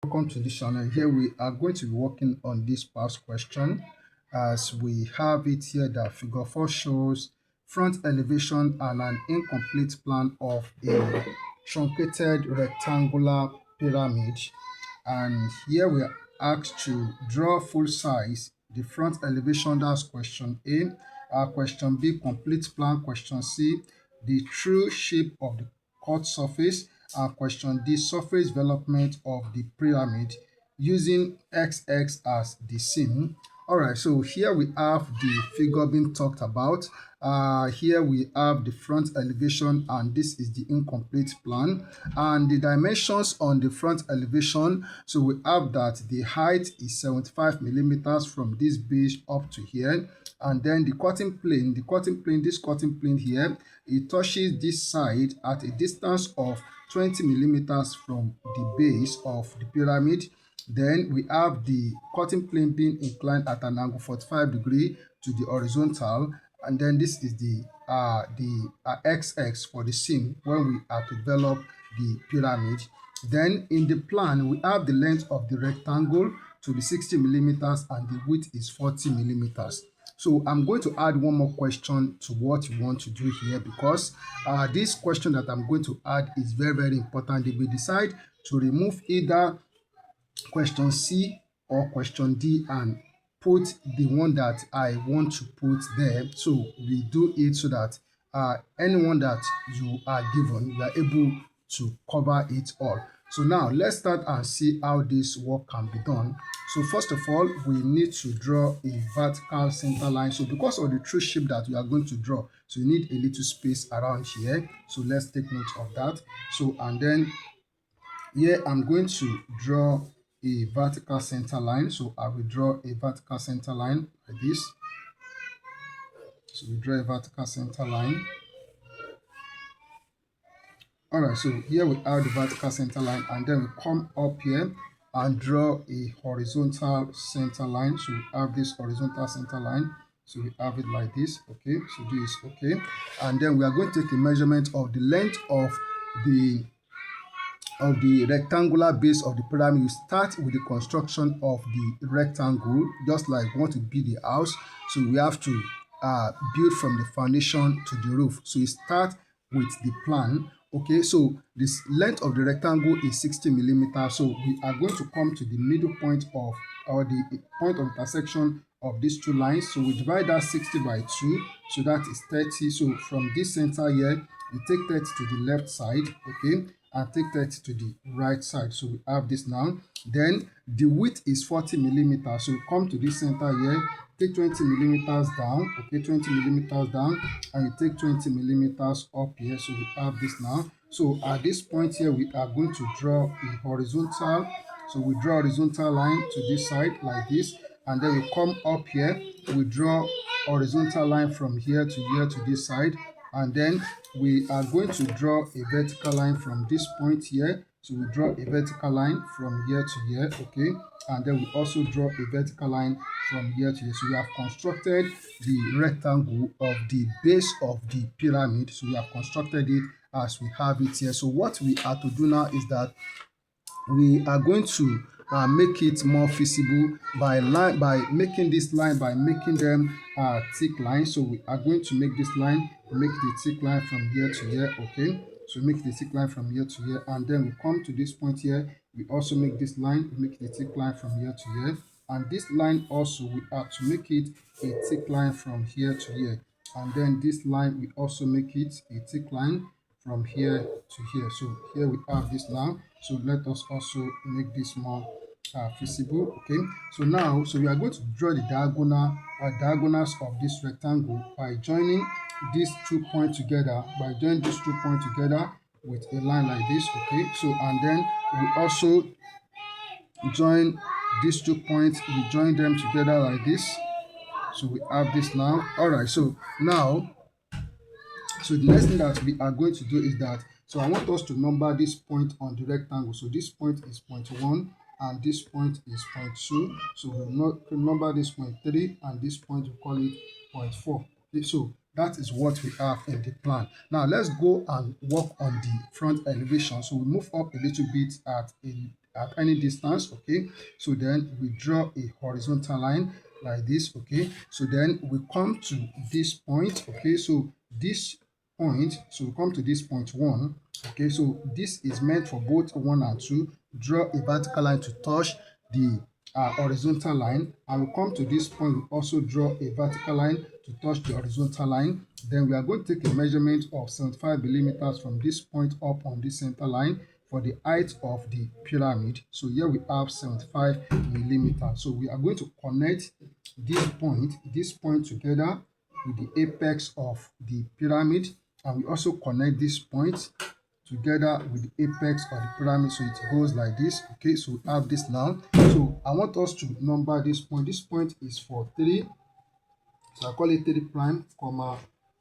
Welcome to this channel. Here we are going to be working on this past question as we have it here that figure 4 shows front elevation and an incomplete plan of a truncated rectangular pyramid, and here we are asked to draw full size the front elevation. That's question A. Question B, complete plan. Question C, the true shape of the cut surface. Question D, surface development of the pyramid using XX as the seam. Alright, so here we have the figure being talked about. Here we have the front elevation, and this is the incomplete plan. And the dimensions on the front elevation, so we have that the height is 75 millimeters from this base up to here. And then the cutting plane, this cutting plane here, it touches this side at a distance of 20 millimeters from the base of the pyramid. Then we have the cutting plane being inclined at an angle 45 degrees to the horizontal, and then this is the XX for the seam when we are to develop the pyramid. Then in the plan we have the length of the rectangle to be 60 millimeters and the width is 40 millimeters. So I'm going to add one more question to what you want to do here, because this question that I'm going to add is very important. If we decide to remove either question C or question D and put the one that I want to put there, so we do it so that anyone that you are given, you are able to cover it all. So now let's start and see how this work can be done. So first of all, we need to draw a vertical center line. So because of the true shape that we are going to draw, so you need a little space around here. So let's take note of that. So and then here I'm going to draw a vertical center line. So I will draw a vertical center line like this. So we draw a vertical center line. Alright, so here we have the vertical center line, and then we come up here and draw a horizontal center line. So we have this horizontal center line. So we have it like this. Okay, so this is okay. And then we are going to take a measurement of the length of the rectangular base of the pyramid. You start with the construction of the rectangle, just like we want to build the house. So we have to build from the foundation to the roof. So you start with the plan. Okay, so this length of the rectangle is 60 millimeters. So we are going to come to the middle point of, or the point of intersection of these two lines. So we divide that 60 by 2, so that is 30. So from this center here, you take 30 to the left side, okay, and take 30 to the right side. So we have this now. Then the width is 40 millimeters. So we come to this center here, take 20 millimeters down, okay, 20 millimeters down, and you take 20 millimeters up here. So we have this now. So at this point here, we are going to draw a horizontal. So we draw a horizontal line to this side like this, and then we come up here, we draw horizontal line from here to here to this side, and then we are going to draw a vertical line from this point here. So we draw a vertical line from here to here, okay, and then we also draw a vertical line from here to here. So we have constructed the rectangle of the base of the pyramid. So we have constructed it as we have it here. So what we have to do now is that we are going to make it more feasible by making this line, by making them thick lines. So we are going to make this line, make the thick line from here to here, okay. So make the thick line from here to here, and then we come to this point here, we also make this line, we make the thick line from here to here, and this line also we have to make it a thick line from here to here, and then this line we also make it a thick line from here to here. So here we have this now. So let us also make this more feasible, okay. So now, so we are going to draw the diagonals of this rectangle by joining these 2 points together, with a line like this, okay. So and then we also join these 2 points, we join them together like this. So we have this now. All right, so now, so the next thing that we are going to do is that, so I want us to number this point on the rectangle. So this point is point 1 and this point is point 2. So we'll number this point 3 and this point we call it point 4. Okay, so that is what we have in the plan. Now let's go and work on the front elevation. So we move up a little bit at at any distance. Okay, so then we draw a horizontal line like this. Okay, so then we come to this point. Okay, so this point, so we come to this point 1. Okay, so this is meant for both 1 and 2. Draw a vertical line to touch the horizontal line, and we come to this point, we also draw a vertical line to touch the horizontal line. Then we are going to take a measurement of 75 millimeters from this point up on this center line for the height of the pyramid. So here we have 75 millimeters. So we are going to connect this point together with the apex of the pyramid, and we also connect this point together with the apex of the pyramid, so it goes like this. Okay, so we have this now. So I want us to number this point. This point is for 3, so I call it 3 prime, comma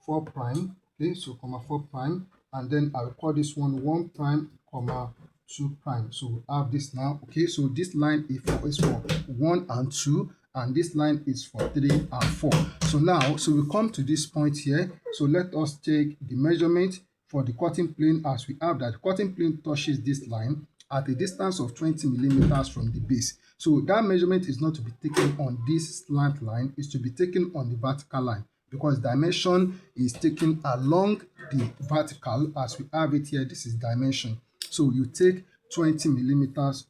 4 prime. Okay, so comma 4 prime, and then I will call this one 1 prime, comma 2 prime. So we have this now. Okay, so this line is for 1 and 2, and this line is for 3 and 4. So now, so we come to this point here. So let us take the measurement for the cutting plane, as we have that the cutting plane touches this line at a distance of 20 millimeters from the base. So that measurement is not to be taken on this slant line, it's to be taken on the vertical line, because dimension is taken along the vertical. As we have it here, this is dimension. So you take 20 millimeters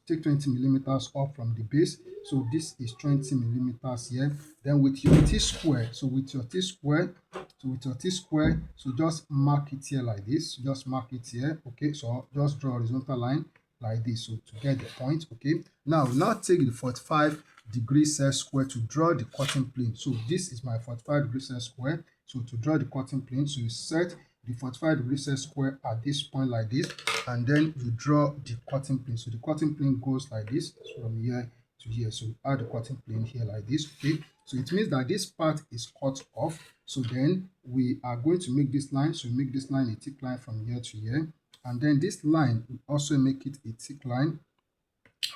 up from the base. So this is 20 millimeters here. Then with your t-square, so just mark it here like this. Just mark it here. Okay, so just draw a horizontal line like this, so to get the point. Okay, now take the 45 degrees set square to draw the cutting plane. So this is my 45 degrees set square. So to draw the cutting plane, so you set the 45 degrees set square at this point like this, and then you draw the cutting plane. So the cutting plane goes like this from here to here. So add the cutting plane here like this. Okay, so it means that this part is cut off. So then we are going to make this line. So make this line a thick line from here to here, and then this line we also make it a thick line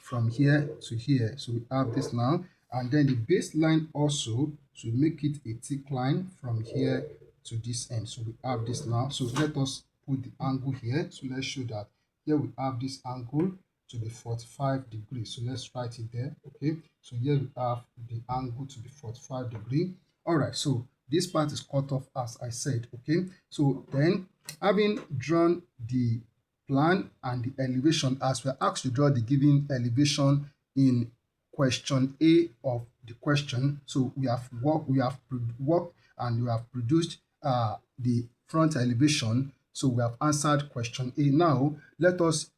from here to here. So we have this now, and then the baseline also to make it a thick line from here to this end. So we have this now. So let us put the angle here. So let's show that here we have this angle to be 45 degrees. So let's write it there. Okay, so here we have the angle to be 45 degrees. All right, so this part is cut off, as I said. Okay, so then having drawn the plan and the elevation, as we're asked to draw the given elevation in question A of the question. So we have worked and we have produced the front elevation. So we have answered question A. Now let us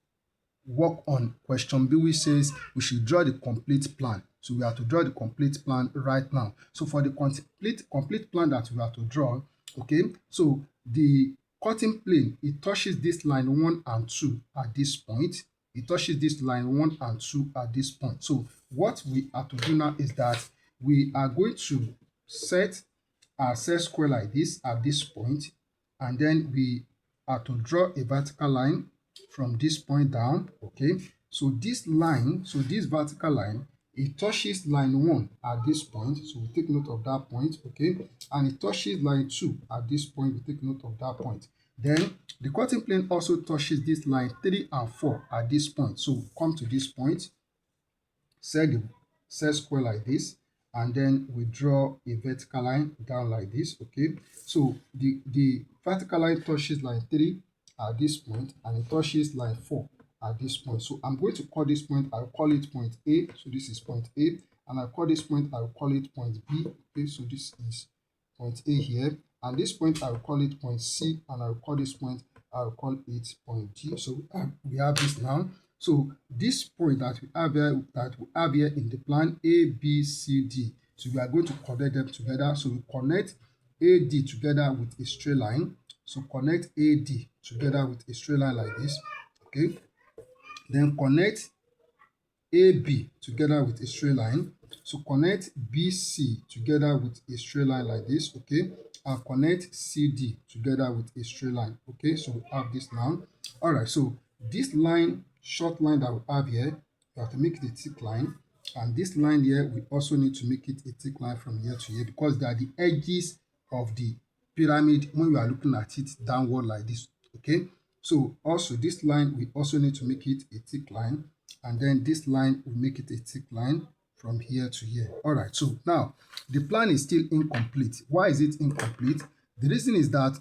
work on question B, which says we should draw the complete plan. So we have to draw the complete plan right now. So for the complete plan that we have to draw, okay, so the cutting plane, it touches this line 1 and 2 at this point. It touches this line 1 and 2 at this point. So what we have to do now is that we are going to set our set square like this at this point, and then we are to draw a vertical line from this point down. Okay, so this line, so this vertical line, it touches line 1 at this point, so we take note of that point. Okay, and it touches line 2 at this point, we take note of that point. Then the cutting plane also touches this line 3 and 4 at this point. So come to this point, set the set square like this, and then we draw a vertical line down like this. Okay, so the vertical line touches line 3 at this point, and it touches line 4 at this point. So I'm going to call this point, I'll call it point A. So this is point A, and I call this point, I'll call it point B. Okay, so this is point A here, and this point I'll call it point C, and I'll call this point, I'll call it point D. So we have this now. So this point that we have here in the plan, A, B, C, D. So we are going to connect them together. So we connect AD together with a straight line. So connect AD together with a straight line like this. Okay, then connect AB together with a straight line. So connect BC together with a straight line like this. Okay, and connect CD together with a straight line. Okay, so we have this now. All right, so this line, short line that we have here, we have to make it a thick line, and this line here, we also need to make it a thick line from here to here, because they are the edges of the pyramid when you are looking at it downward like this. Okay, so also this line, we also need to make it a thick line, and then this line will make it a thick line from here to here. All right, so now the plan is still incomplete. Why is it incomplete? The reason is that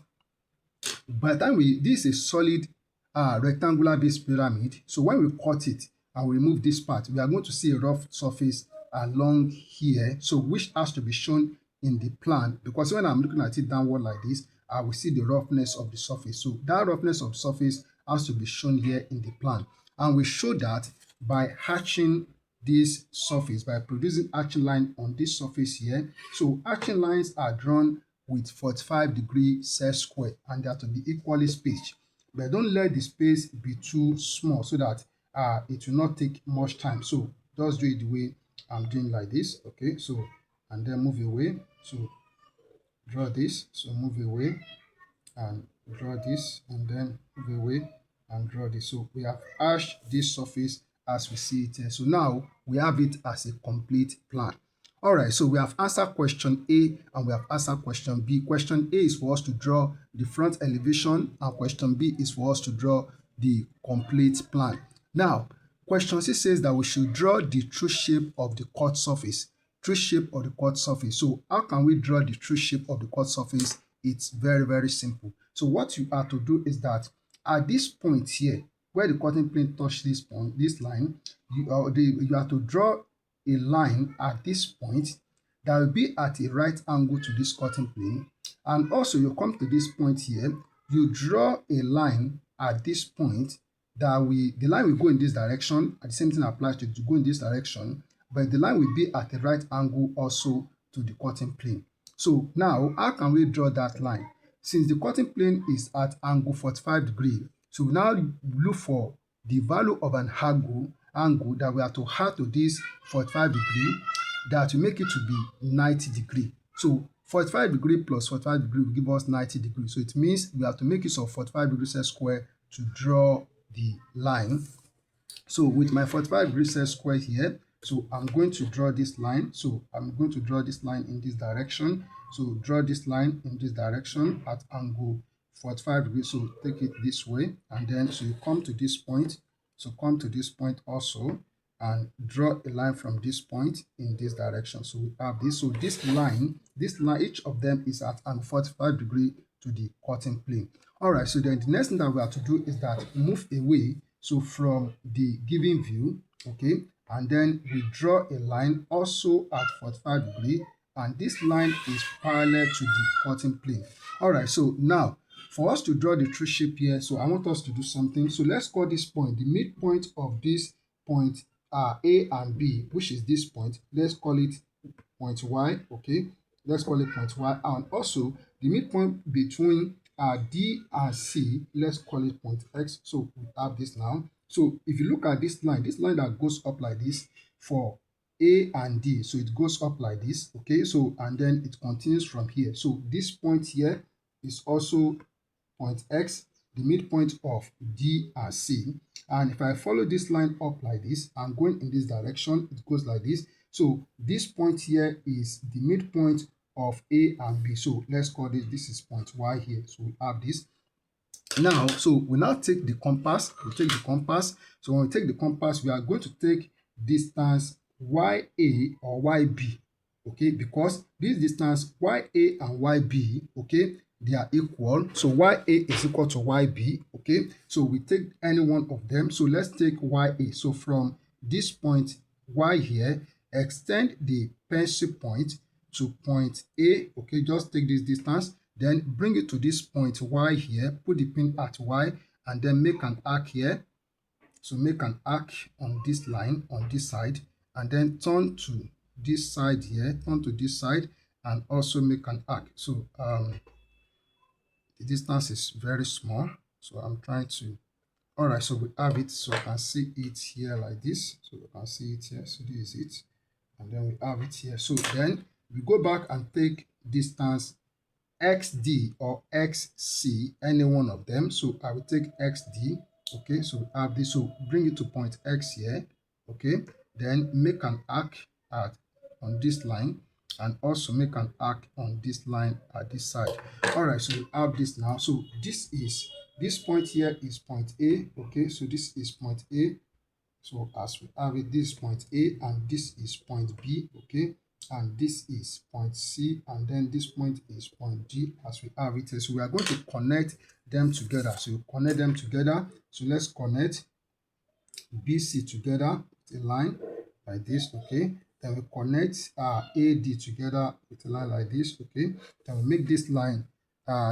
by the time this is a solid rectangular base pyramid, so when we cut it and we remove this part, we are going to see a rough surface along here, so which has to be shown in the plan, because when I'm looking at it downward like this, I will see the roughness of the surface. So that roughness of the surface has to be shown here in the plan, and we show that by hatching this surface, by producing hatching line on this surface here. So hatching lines are drawn with 45-degree set square, and they are to be equally spaced, but don't let the space be too small so that it will not take much time. So just do it the way I'm doing like this. Okay, so and then move away. So draw this, so move away and draw this, and then move away and draw this. So we have hashed this surface as we see it here. So now we have it as a complete plan. All right, so we have answered question A and we have answered question B. Question A is for us to draw the front elevation, and question B is for us to draw the complete plan. Now, question C says that we should draw the true shape of the cut surface. True shape of the cut surface. So how can we draw the true shape of the cut surface? It's very, very simple. So what you have to do is that at this point here, where the cutting plane touch this point, this line, you have to draw a line at this point that will be at a right angle to this cutting plane, and also you come to this point here, you draw a line at this point that the line will go in this direction, and the same thing applies to go in this direction, but the line will be at a right angle also to the cutting plane. So now how can we draw that line? Since the cutting plane is at angle 45 degree, so we now look for the value of an angle that we have to add to this 45 degree that will make it to be 90 degree. So 45 degree plus 45 degree will give us 90 degree. So it means we have to make use of 45 degree set square to draw the line. So with my 45 degree set square here, so I'm going to draw this line. So I'm going to draw this line in this direction. So draw this line in this direction at angle 45 degrees. So take it this way, and then so you come to this point. So come to this point also and draw a line from this point in this direction. So we have this. So this line, each of them is at angle 45 degree to the cutting plane. All right, so then the next thing that we have to do is that move away, so from the given view, okay, and then we draw a line also at 45 degree, and this line is parallel to the cutting plane. All right, so now for us to draw the true shape here, so I want us to do something. So let's call this point the midpoint of this point A and B, which is this point. Let's call it point Y, okay? Let's call it point Y, and also the midpoint between D and C, let's call it point X. So we have this now. So if you look at this line that goes up like this for A and D, so it goes up like this, okay? So and then it continues from here. So this point here is also point X, the midpoint of D and C. And if I follow this line up like this, I'm going in this direction, it goes like this. So this point here is the midpoint of A and B. So let's call this is point Y here. So we have this. Now, so we now take the compass. We take the compass. So when we take the compass, we are going to take distance YA or YB, okay? Because this distance YA and YB, okay, they are equal. So YA is equal to YB, okay? So we take any one of them. So let's take YA. So from this point Y here, extend the pencil point to point A, okay? Just take this distance, then bring it to this point Y here, put the pin at Y, and then make an arc here. So make an arc on this line, on this side, and then turn to this side here, turn to this side, and also make an arc. So the distance is very small, so I'm trying to, all right, so we have it. So I can see it here like this. So you can see it here. So this is it, and then we have it here. So then we go back and take distance XD or XC, any one of them. So I will take XD, okay? So we have this. So bring it to point X here, okay? Then make an arc on this line, and also make an arc on this line at this side. All right, so we have this now. So this point here is point A, okay? So this is point A, So as we have it, this is point A and this is point B, okay? And this is point C, and then this point is point D as we have it. So we are going to connect them together. So you connect them together. So let's connect BC together with a line like this, okay? Then we connect AD together with a line like this, okay? Then we make this line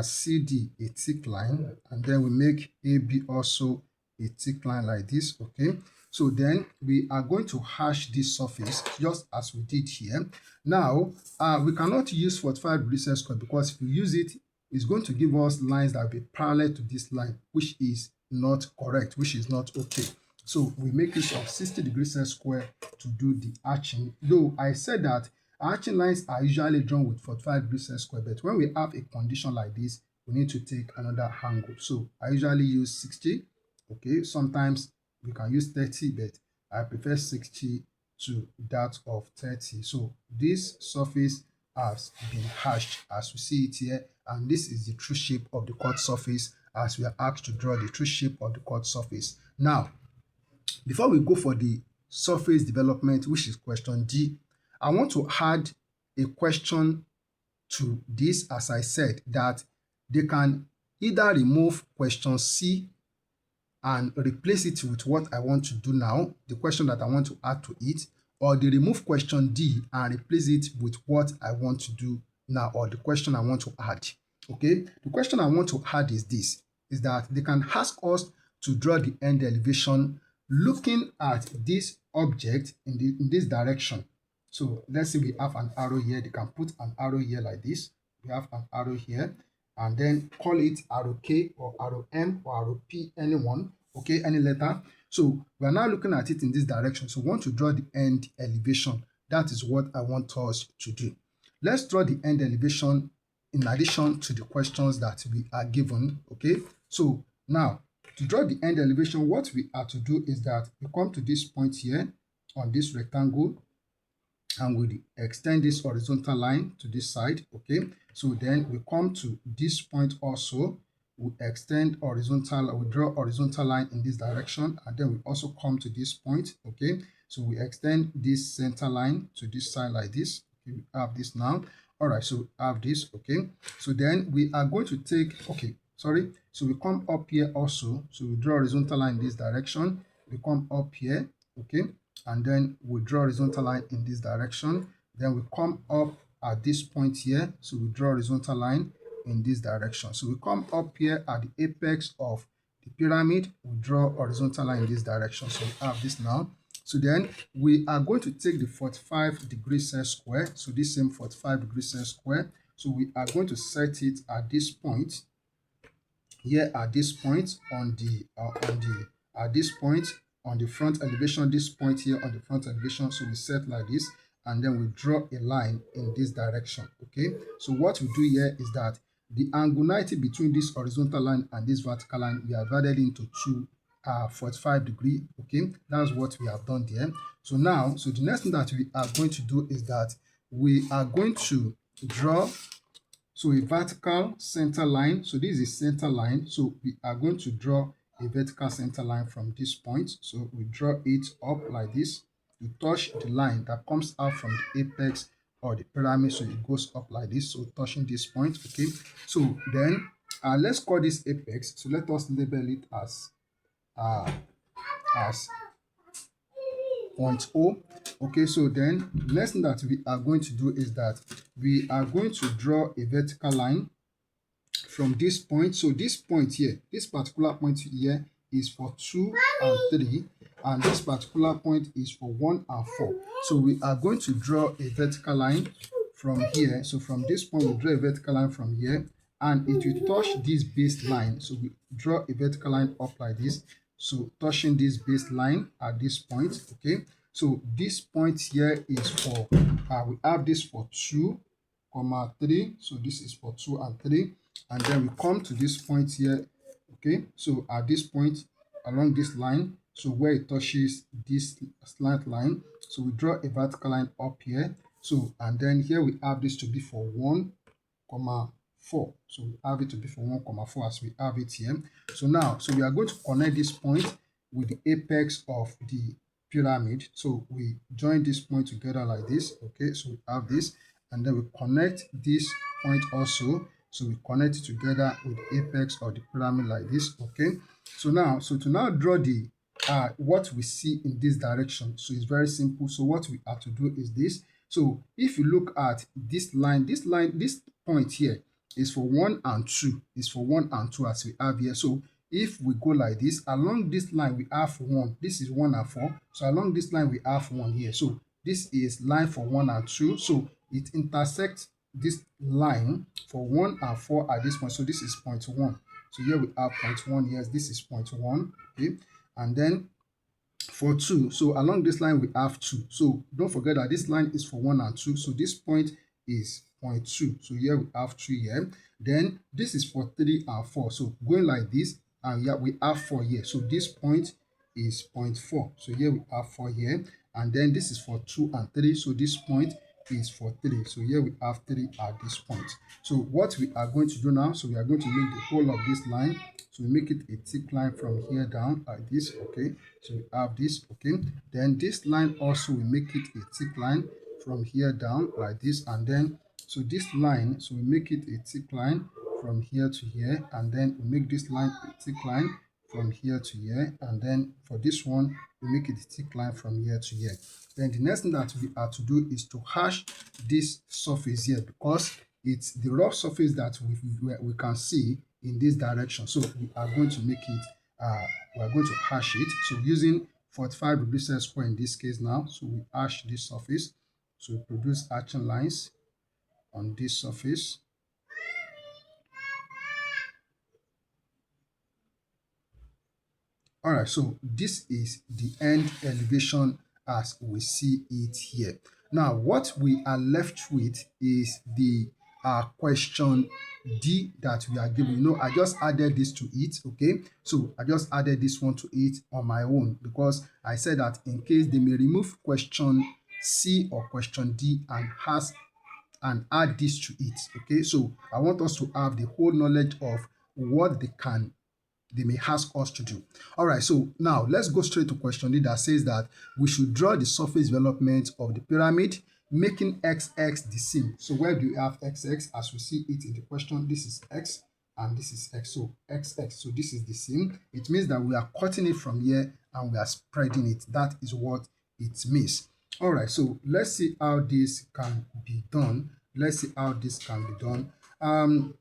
CD a thick line, and then we make AB also a thick line like this, okay? So then we are going to hash this surface just as we did here. Now, we cannot use 45 degrees square because if we use it, it's going to give us lines that will be parallel to this line, which is not correct, which is not okay. So we make use of 60 degrees square to do the arching. Though I said that arching lines are usually drawn with 45 degrees square, but when we have a condition like this, we need to take another angle. So I usually use 60. Okay, sometimes we can use 30, but I prefer 60 to that of 30. So this surface has been hashed as we see it here, and this is the true shape of the cut surface as we are asked to draw the true shape of the cut surface. Now, before we go for the surface development, which is question D, I want to add a question to this. As I said, that they can either remove question C and replace it with what I want to do now, the question that I want to add to it, or they remove question D and replace it with what I want to do now, or the question I want to add. Okay, the question I want to add is this, is that they can ask us to draw the end elevation looking at this object in this direction. So let's say we have an arrow here. They can put an arrow here like this. We have an arrow here, and then call it arrow K or arrow M or arrow P, anyone, okay, any letter. So we are now looking at it in this direction. So we want to draw the end elevation. That is what I want us to do. Let's draw the end elevation in addition to the questions that we are given, okay? So now, to draw the end elevation, what we are to do is that we come to this point here on this rectangle, and we extend this horizontal line to this side, okay? So then we come to this point also, we extend horizontal, we draw horizontal line in this direction, and then we also come to this point, okay? So we extend this center line to this side like this. Okay, we have this now. All right, so we have this, okay? So then we are going to take, so we come up here also. So we draw horizontal line in this direction. We come up here, okay? And then we draw horizontal line in this direction. Then we come up at this point here. So we draw horizontal line in this direction. So we come up here at the apex of the pyramid. We draw horizontal line in this direction. So we have this now. So then we are going to take the 45 degrees square. So this same 45 degrees square. So we are going to set it at this point here, at this point on the at this point on the front elevation, this point here on the front elevation. So we set like this, and then we draw a line in this direction, okay? So what we do here is that the angle 90 between this horizontal line and this vertical line, we are divided into two 45 degree, okay? That's what we have done there. So now, so the next thing that we are going to do is that we are going to draw a vertical center line. So this is center line. So we are going to draw a vertical center line from this point. So we draw it up like this. You touch the line that comes out from the apex or the pyramid. So it goes up like this. So touching this point, okay? So then let's call this apex. So let us label it as point O. Okay, so then the next thing that we are going to do is that we are going to draw a vertical line from this point. So this point here, this particular point here is for 2 and 3, and this particular point is for 1 and 4. So we are going to draw a vertical line from here. So from this point, we draw a vertical line from here, and it will touch this baseline. So we draw a vertical line up like this. So touching this baseline at this point, okay? So this point here is for, we have this for 2, 3. So this is for 2 and 3. And then we come to this point here, okay? So at this point, along this line, so where it touches this slant line, so we draw a vertical line up here. So, and then here we have this to be for 1, 4. So we have it to be for 1, 4 as we have it here. So now, so we are going to connect this point with the apex of the pyramid. So we join this point together like this. Okay, so we have this, and then we connect this point also. So we connect it together with the apex of the pyramid like this. Okay, so to now draw the what we see in this direction, so it's very simple. So what we have to do is this. So if you look at this line, this point here is for 1 and 2, is for 1 and 2 as we have here. So if we go like this, along this line we have 1, this is 1 and 4. So along this line we have 1 here. So this is line for 1 and 2. So it intersects this line for 1 and 4 at this point. So this is point 1. So here we have point 1. Yes, this is point 1. Okay, and then for 2, so along this line we have 2. So don't forget that this line is for 1 and 2. So this point is point 2. So here we have 2 here. Then this is for 3 and 4. So going like this, and here we have 4 here. So this point is point 4. So here we have 4 here. And then this is for 2 and 3. So this point is for 3. So here we have 3 at this point. So what we are going to do now, so we are going to make the whole of this line. So we make it a thick line from here down like this. Okay, so we have this. Okay, then this line also we make it a thick line from here down like this. And then so this line, so we make it a thick line from here to here, and then we make this line a thick line from here to here, and then for this one we make it a thick line from here to here. Then the next thing that we have to do is to hash this surface here, because it's the rough surface that we can see in this direction. So we are going to make it we are going to hash it, so using 45 degrees set square in this case now. So we hash this surface, so we produce hatching lines on this surface. All right, so this is the end elevation as we see it here. Now, what we are left with is the question D that we are given. You know, I just added this to it, okay? So I just added this one to it on my own, because I said that in case they may remove question C or question D and add this to it, okay? So I want us to have the whole knowledge of what they may ask us to do. All right, so now let's go straight to question D that says that we should draw the surface development of the pyramid, making XX the same. So where do you have XX? As we see it in the question, this is X and this is X. So XX, so this is the same. It means that we are cutting it from here and we are spreading it. That is what it means. All right, so let's see how this can be done. Let's see how this can be done.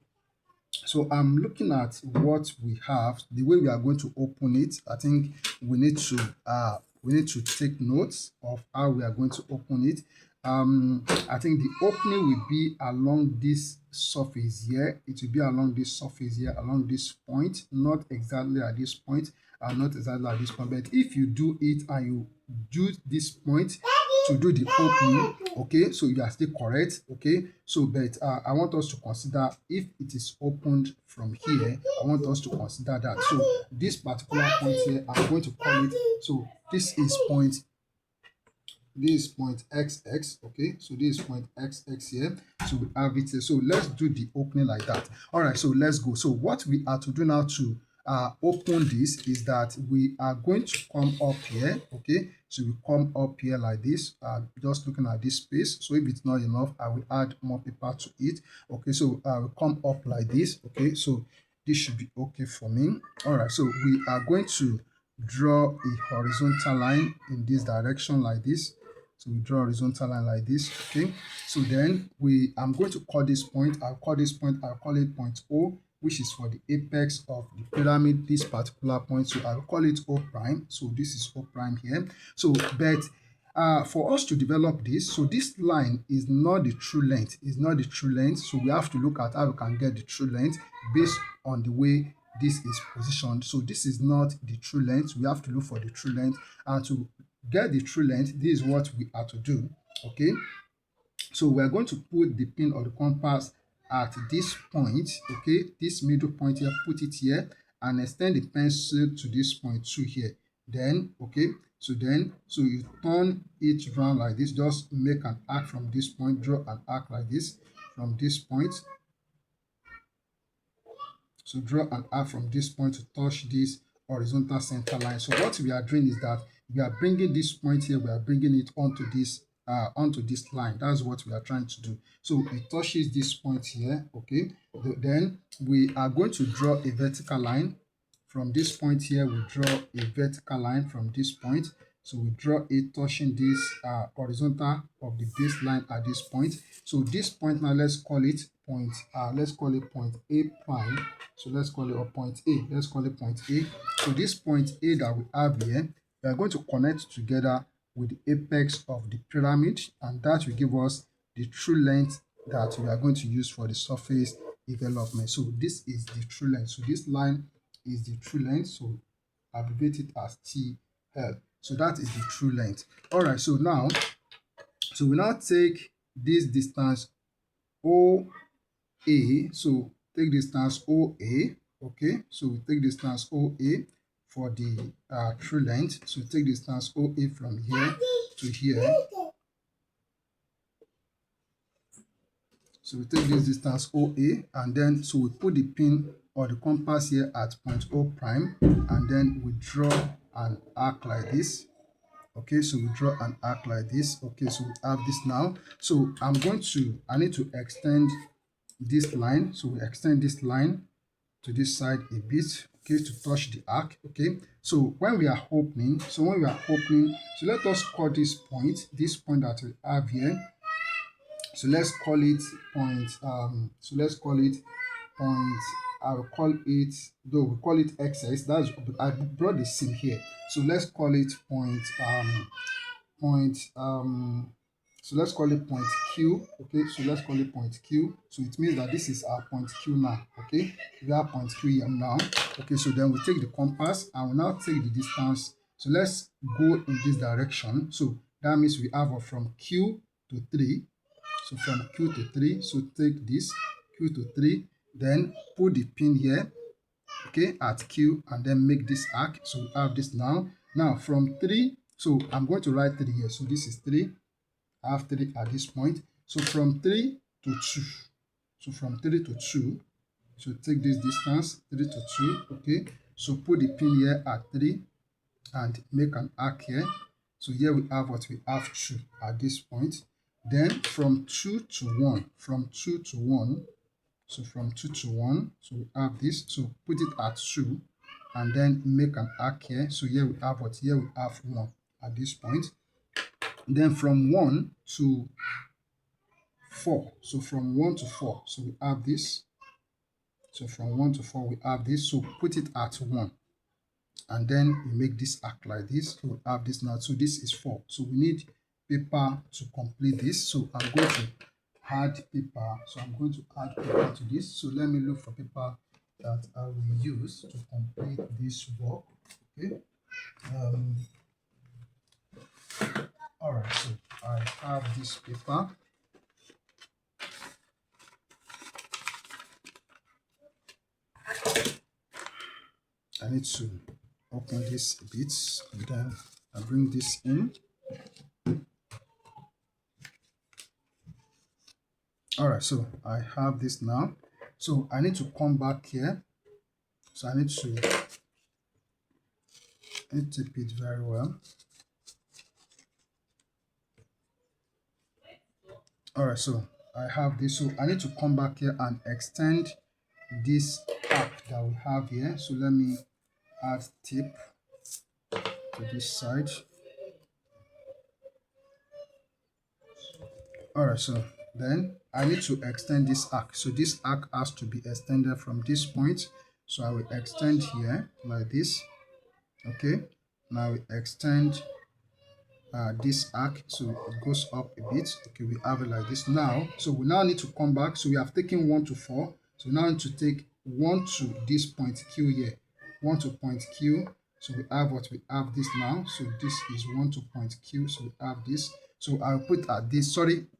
So I'm looking at what we have, the way we are going to open it. I think we need to take notes of how we are going to open it. I think the opening will be along this surface here. It will be along this surface here, along this point, not exactly at this point, not exactly at this point. But if you do it and you do this point to do the opening, okay, so you are still correct, okay. So but I want us to consider if it is opened from here. I want us to consider that. So this particular point here, I'm going to call it, so this is point XX, okay. So this is point XX here. So we have it here. So let's do the opening like that. All right, so let's go. So what we are to do now to open this is that we are going to come up here, okay. So we come up here like this, just looking at this space. So if it's not enough, I will add more paper to it, okay. So we come up like this, okay. So this should be okay for me. All right, so we are going to draw a horizontal line in this direction like this. So we draw a horizontal line like this, okay. So then I'm going to call this point, I'll call it point O, which is for the apex of the pyramid, this particular point. So I'll call it O prime. So this is O prime here. So but for us to develop this, so this line is not the true length, so we have to look at how we can get the true length based on the way this is positioned. So this is not the true length, we have to look for the true length, and to get the true length, this is what we are to do, okay. So we are going to put the pin or the compass at this point, okay, this middle point here, put it here, and extend the pencil to this point 2 here. Then, okay, so you turn it round like this, just make an arc from this point, draw an arc like this from this point. So draw an arc from this point to touch this horizontal center line. So what we are doing is that we are bringing this point here, we are bringing it onto this line. That's what we are trying to do. So it touches this point here, okay? Then we are going to draw a vertical line. From this point here, we draw a vertical line from this point. So we draw it touching this horizontal of the baseline at this point. So this point now, let's call it point A prime. So let's call it a point A. Let's call it point A. So this point A that we have here, we are going to connect together with the apex of the pyramid, and that will give us the true length that we are going to use for the surface development. So this is the true length. So this line is the true length. So abbreviate it as TL. So that is the true length. All right. So now, we now take this distance OA. So take distance OA. Okay. So we take distance OA for the true length. So take distance OA from here to here. So we take this distance OA, and then so we put the pin or the compass here at point O prime, and then we draw an arc like this. Okay, so we draw an arc like this. Okay, so we have this now. So I need to extend this line. So we extend this line to this side a bit, okay, to touch the arc. Okay, so when we are opening, so let us call this point that we have here. So let's call it point, I will call it, though we call it XS, I brought the seam here. So let's call it so let's call it point Q. Okay, so let's call it point Q. So it means that this is our point Q now. Okay, we have point Q here now. Okay, so then we take the compass and we now take the distance. So let's go in this direction. So that means we have from Q to 3. So from Q to 3, so take this Q to 3, then put the pin here, okay, at Q, and then make this arc. So we have this now. Now from 3, so I'm going to write 3 here. So this is 3. I have 3 at this point. So from 3 to 2. So from 3 to 2, so take this distance, 3 to 2, okay. So put the pin here at 3 and make an arc here. So here we have 2 at this point. Then from 2 to 1, so from 2 to 1, so we have this. So put it at 2 and then make an arc here. So here we have 1 at this point. Then from 1 to 4, so from 1 to 4, so we have this. So from 1 to 4, we have this. So put it at 1. And then we make this arc like this. So we have this now. So this is 4. So we need paper to complete this. So I'm going to add paper. So I'm going to add paper to this. So let me look for paper that I will use to complete this work. Okay. All right. So I have this paper. I need to open this a bit, and then I bring this in. All right, so I have this now. So I need to come back here. So I need to tip it very well. All right, so I have this. So I need to come back here and extend this arc that we have here. So let me add tip to this side. All right, so then I need to extend this arc. So this arc has to be extended from this point. So I will extend here like this. Okay, now we extend this arc, so it goes up a bit. Okay, we have it like this now. So we now need to come back. So we have taken 1 to 4. So we now need to take 1 to this point Q here, 1 to point Q. So we have this now. So this is 1 to point Q. So we have this. So I'll put at this,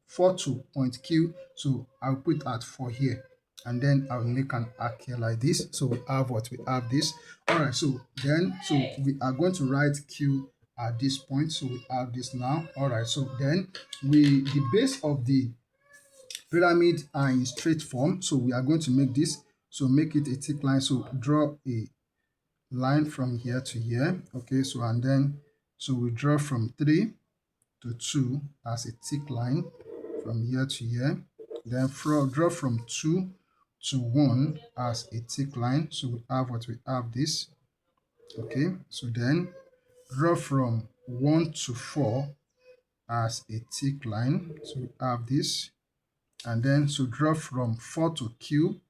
4 to point Q. So I'll put at 4 here. And then I'll make an arc here like this. So we have this. All right, so we are going to write Q at this point. So we have this now. All right, so then the base of the pyramid are in straight form. So we are going to make this. So make it a thick line. So draw a line from here to here. Okay, so and then So we draw from 3 to 2 as a thick line from here to here. Then draw from 2 to 1 as a thick line. So we have this. Okay, so then draw from 1 to 4 as a thick line. So we have this. And then so draw from 4 to Q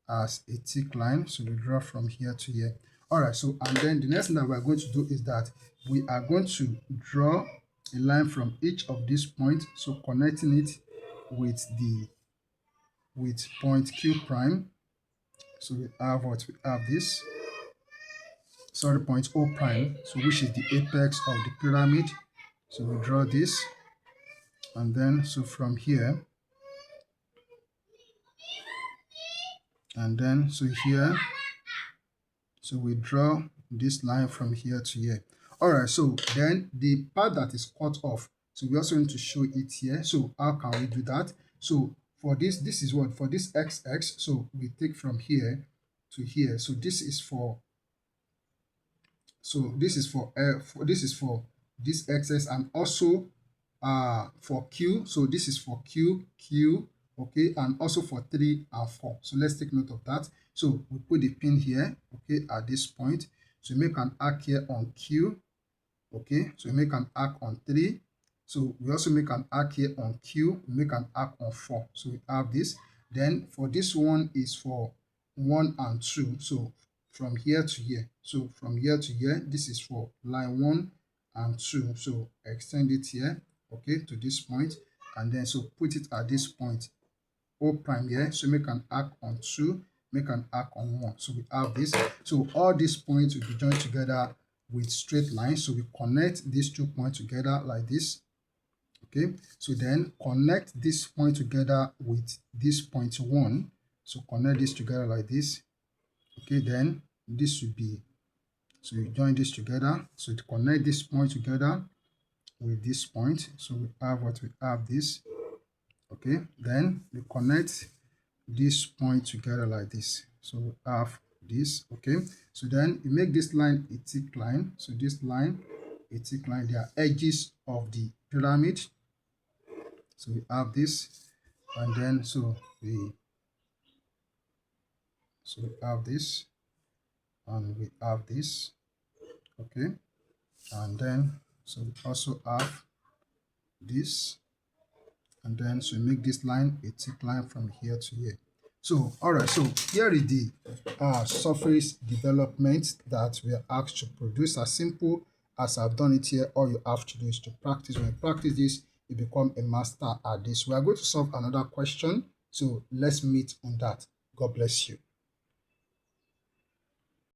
as a thick line. So we draw from here to here. All right, so and then the next thing that we're going to do is that we are going to draw a line from each of these points, so connecting it with point Q prime. So we have this, sorry, point O prime, so which is the apex of the pyramid. So we draw this, and then so from here, and then so here, so we draw this line from here to here. All right, so then the part that is cut off, so we also need to show it here. So how can we do that? So for this is what? For this XX, so we take from here to here. So this is for, this XS, and also for Q. So this is for Q, okay, and also for 3 and 4. So let's take note of that. So we put the pin here, okay, at this point. So we make an arc here on Q, okay. So we make an arc on 3. So we also make an arc here on Q, we make an arc on 4. So we have this. Then for this one is for 1 and 2. So from here to here. So from here to here, this is for line 1 and 2. So extend it here, okay, to this point, and then so put it at this point O prime here. So make an arc on 2, make an arc on 1. So we have this. So all these points will be joined together with straight lines. So we connect these 2 points together like this. Okay, so then connect this point together with this point 1. So connect this together like this. Okay, then this will be, so you join this together. So to connect this point together with this point, so we have this. Okay, then we connect this point together like this. So we have this. Okay, so then you make this line a thick line. So this line a thick line, they are edges of the pyramid. So we have this, and then so we have this, and we have this. Okay, and then so we also have this, and then so make this line a thick line from here to here. So all right, so here is the surface development that we are asked to produce. As simple as I've done it here, all you have to do is to practice. When you practice this, you become a master at this. We are going to solve another question, so let's meet on that. God bless you.